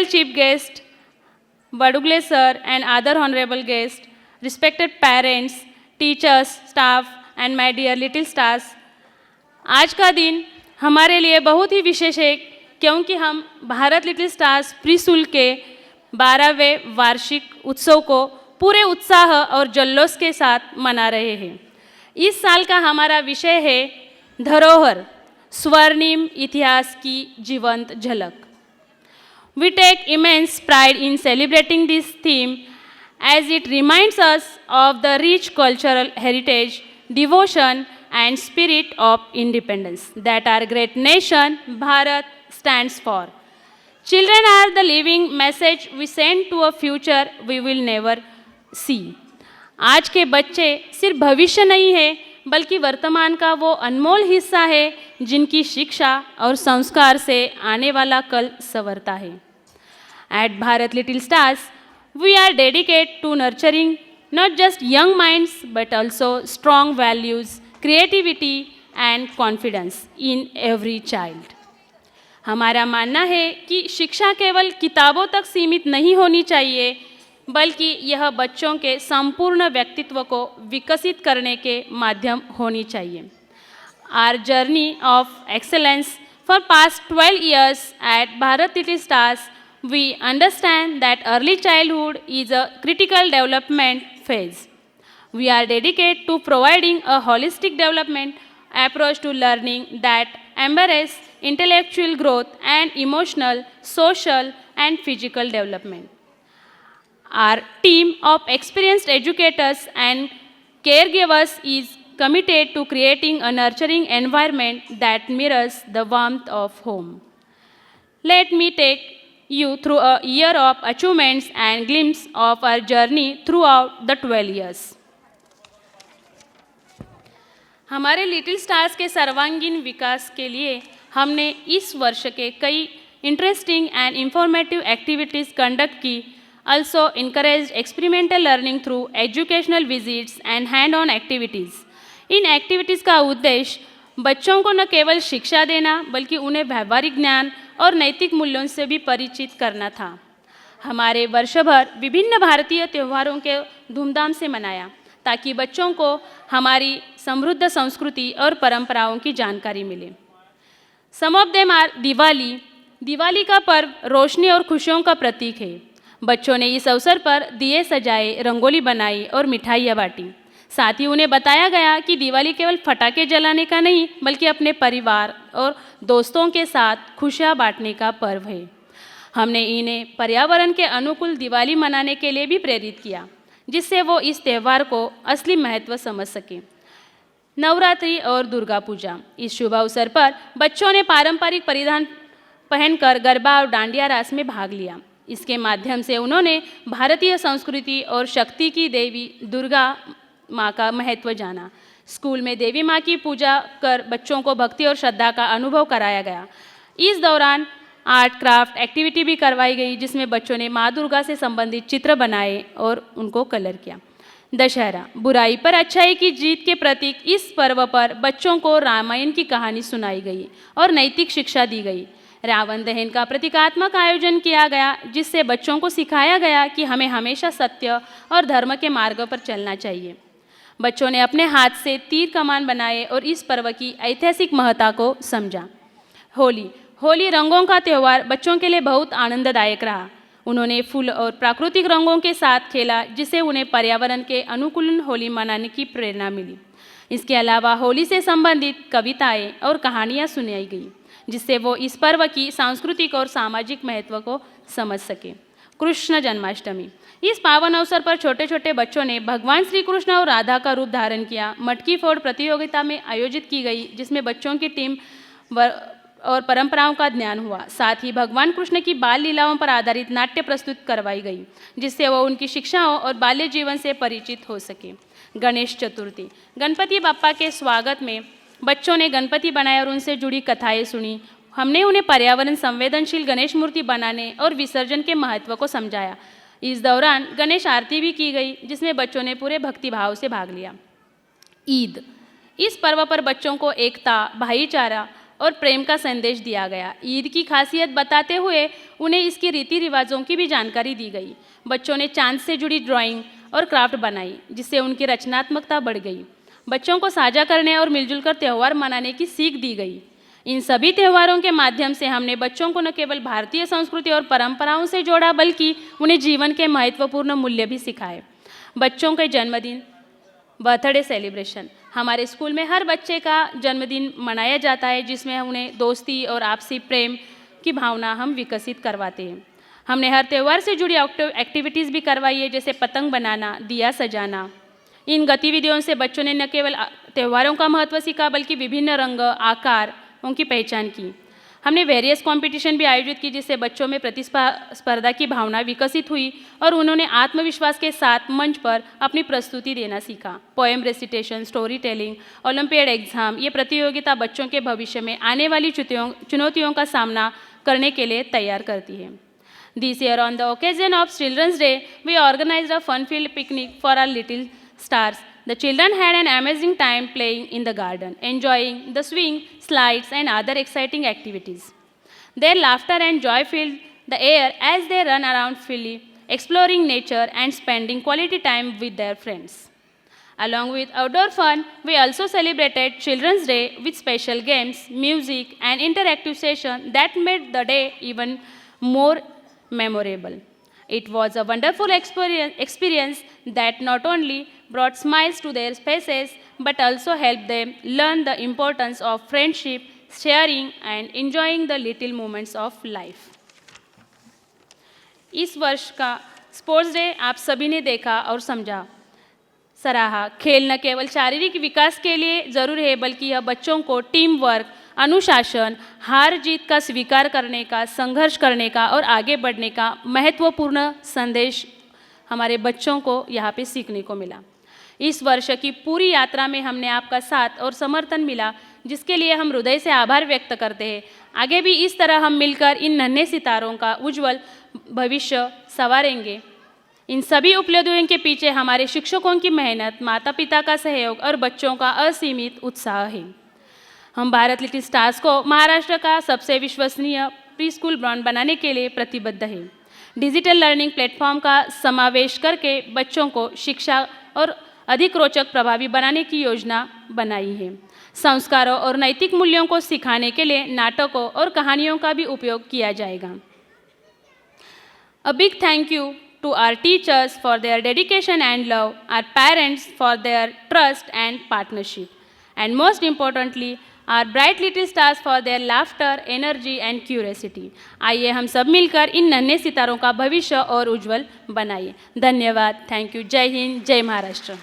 chief guest, Badugle sir and other honorable guests, respected parents, teachers, staff and my dear little stars, आज का दिन हमारे लिए बहुत ही विशेष है क्योंकि हम भारत लिटिल स्टार्स प्रीशुल्क के 12वें वार्षिक उत्सव को पूरे उत्साह और जल्लोष के साथ मना रहे हैं। इस साल का हमारा विषय है धरोहर, स्वर्णिम इतिहास की जीवंत झलक। We take immense pride in celebrating this theme as it reminds us of the rich cultural heritage, devotion and spirit of independence that our great nation, Bharat, stands for. Children are the living message we send to a future we will never see. आज के बच्चे सिर्फ भविष्य नहीं है बल्कि वर्तमान का वो अनमोल हिस्सा है जिनकी शिक्षा और संस्कार से आने वाला कल संवरता है। At Bharat Little Stars, we are dedicated to nurturing not just young minds but also strong values, creativity and confidence in every child. हमारा मानना है कि शिक्षा केवल किताबों तक सीमित नहीं होनी चाहिए बल्कि यह बच्चों के संपूर्ण व्यक्तित्व को विकसित करने के माध्यम होनी चाहिए। Our journey of excellence for past 12 years at Bharat Little Stars, we understand that early childhood is a critical development phase. We are dedicated to providing a holistic development approach to learning that embraces intellectual growth and emotional, social, and physical development. Our team of experienced educators and caregivers is committed to creating a nurturing environment that mirrors the warmth of home. Let me take you through a year of achievements and glimpse of our journey throughout the 12 years. हमारे little stars के सर्वांगीण विकास के लिए हमने इस वर्ष के कई interesting and informative activities conduct की, also encouraged experimental learning through educational visits and hand-on activities. In activities का उद्देश्य बच्चों को न केवल शिक्षा देना बल्कि उन्हें व्यावहारिक ज्ञान और नैतिक मूल्यों से भी परिचित करना था। हमारे वर्ष भर विभिन्न भारतीय त्योहारों के धूमधाम से मनाया ताकि बच्चों को हमारी समृद्ध संस्कृति और परंपराओं की जानकारी मिले। Some of them are Diwali. Diwali का पर्व रोशनी और खुशियों का प्रतीक है। बच्चों ने इस अवसर पर दिए सजाए, रंगोली बनाई और मिठाइयाँ बांटी। साथ ही उन्हें बताया गया कि दिवाली केवल पटाखे जलाने का नहीं बल्कि अपने परिवार और दोस्तों के साथ खुशियाँ बांटने का पर्व है। हमने इन्हें पर्यावरण के अनुकूल दिवाली मनाने के लिए भी प्रेरित किया जिससे वो इस त्यौहार को असली महत्व समझ सकें। नवरात्रि और दुर्गा पूजा। इस शुभ अवसर पर बच्चों ने पारंपरिक परिधान पहनकर गरबा और डांडिया रास में भाग लिया। इसके माध्यम से उन्होंने भारतीय संस्कृति और शक्ति की देवी दुर्गा माँ का महत्व जाना। स्कूल में देवी माँ की पूजा कर बच्चों को भक्ति और श्रद्धा का अनुभव कराया गया। इस दौरान आर्ट क्राफ्ट एक्टिविटी भी करवाई गई जिसमें बच्चों ने माँ दुर्गा से संबंधित चित्र बनाए और उनको कलर किया। दशहरा। बुराई पर अच्छाई की जीत के प्रतीक इस पर्व पर बच्चों को रामायण की कहानी सुनाई गई और नैतिक शिक्षा दी गई। रावण दहन का प्रतीकात्मक आयोजन किया गया जिससे बच्चों को सिखाया गया कि हमें हमेशा सत्य और धर्म के मार्ग पर चलना चाहिए। बच्चों ने अपने हाथ से तीर कमान बनाए और इस पर्व की ऐतिहासिक महत्ता को समझा। होली। होली रंगों का त्यौहार बच्चों के लिए बहुत आनंददायक रहा। उन्होंने फूल और प्राकृतिक रंगों के साथ खेला जिससे उन्हें पर्यावरण के अनुकूल होली मनाने की प्रेरणा मिली। इसके अलावा होली से संबंधित कविताएं और कहानियां सुनाई गई जिससे वो इस पर्व की सांस्कृतिक और सामाजिक महत्व को समझ सके। कृष्ण जन्माष्टमी। इस पावन अवसर पर छोटे छोटे बच्चों ने भगवान श्री कृष्ण और राधा का रूप धारण किया। मटकी फोड़ प्रतियोगिता में आयोजित की गई जिसमें बच्चों की टीम और परंपराओं का ज्ञान हुआ। साथ ही भगवान कृष्ण की बाल लीलाओं पर आधारित नाट्य प्रस्तुत करवाई गई जिससे वो उनकी शिक्षाओं और बाल्य जीवन से परिचित हो सके। गणेश चतुर्थी। गणपति बप्पा के स्वागत में बच्चों ने गणपति बनाए और उनसे जुड़ी कथाएं सुनी। हमने उन्हें पर्यावरण संवेदनशील गणेश मूर्ति बनाने और विसर्जन के महत्व को समझाया। इस दौरान गणेश आरती भी की गई जिसमें बच्चों ने पूरे भक्तिभाव से भाग लिया। ईद। इस पर्व पर बच्चों को एकता, भाईचारा और प्रेम का संदेश दिया गया। ईद की खासियत बताते हुए उन्हें इसकी रीति रिवाजों की भी जानकारी दी गई। बच्चों ने चांद से जुड़ी ड्राइंग और क्राफ्ट बनाई, जिससे उनकी रचनात्मकता बढ़ गई। बच्चों को साझा करने और मिलजुल कर त्यौहार मनाने की सीख दी गई। इन सभी त्योहारों के माध्यम से हमने बच्चों को न केवल भारतीय संस्कृति और परंपराओं से जोड़ा, बल्कि उन्हें जीवन के महत्वपूर्ण मूल्य भी सिखाए। बच्चों के जन्मदिन, बर्थडे सेलिब्रेशन, हमारे स्कूल में हर बच्चे का जन्मदिन मनाया जाता है, जिसमें उन्हें दोस्ती और आपसी प्रेम की भावना हम विकसित करवाते हैं। हमने हर त्यौहार से जुड़ी एक्टिविटीज़ भी करवाई है, जैसे पतंग बनाना, दिया सजाना। इन गतिविधियों से बच्चों ने न केवल त्योहारों का महत्व सीखा, बल्कि विभिन्न रंग, आकार, उनकी पहचान की। हमने वेरियस कंपटीशन भी आयोजित की, जिससे बच्चों में प्रतिस्पर्धा की भावना विकसित हुई और उन्होंने आत्मविश्वास के साथ मंच पर अपनी प्रस्तुति देना सीखा। Poem recitation, story telling, olympiad exam, ये प्रतियोगिता बच्चों के भविष्य में आने वाली चुनौतियों का सामना करने के लिए तैयार करती है। This year, on the occasion of Children's Day, we organized a fun-filled picnic for our little stars. The children had an amazing time playing in the garden, enjoying the swing, slides, and other exciting activities. Their laughter and joy filled the air as they ran around freely, exploring nature and spending quality time with their friends. Along with outdoor fun, we also celebrated Children's Day with special games, music, and interactive sessions that made the day even more memorable. It was a wonderful experience that not only brought smiles to their faces, but also helped them learn the importance of friendship, sharing, and enjoying the little moments of life. इस वर्ष का sports day आप सभी ने देखा और समझा, सराहा। खेल न केवल शारीरिक विकास के लिए ज़रूरी है, बल्कि यह बच्चों को टीम वर्क, अनुशासन, हार जीत का स्वीकार करने का, संघर्ष करने का और आगे बढ़ने का महत्वपूर्ण संदेश हमारे बच्चों को यहाँ पे सीखने को मिला। इस वर्ष की पूरी यात्रा में हमने आपका साथ और समर्थन मिला, जिसके लिए हम हृदय से आभार व्यक्त करते हैं। आगे भी इस तरह हम मिलकर इन नन्हे सितारों का उज्जवल भविष्य संवारेंगे। इन सभी उपलब्धियों के पीछे हमारे शिक्षकों की मेहनत, माता पिता का सहयोग और बच्चों का असीमित उत्साह है। हम भारत लिटिल स्टार्स को महाराष्ट्र का सबसे विश्वसनीय प्री स्कूल ब्रांड बनाने के लिए प्रतिबद्ध है। डिजिटल लर्निंग प्लेटफॉर्म का समावेश करके बच्चों को शिक्षा और अधिक रोचक प्रभावी बनाने की योजना बनाई है। संस्कारों और नैतिक मूल्यों को सिखाने के लिए नाटकों और कहानियों का भी उपयोग किया जाएगा। A big thank you to our teachers for their dedication and love, our parents for their trust and partnership, and most importantly, our bright little stars for their laughter, energy and curiosity. आइए हम सब मिलकर इन नन्हे सितारों का भविष्य और उज्जवल बनाइए। धन्यवाद। Thank you. जय हिंद, जय महाराष्ट्र।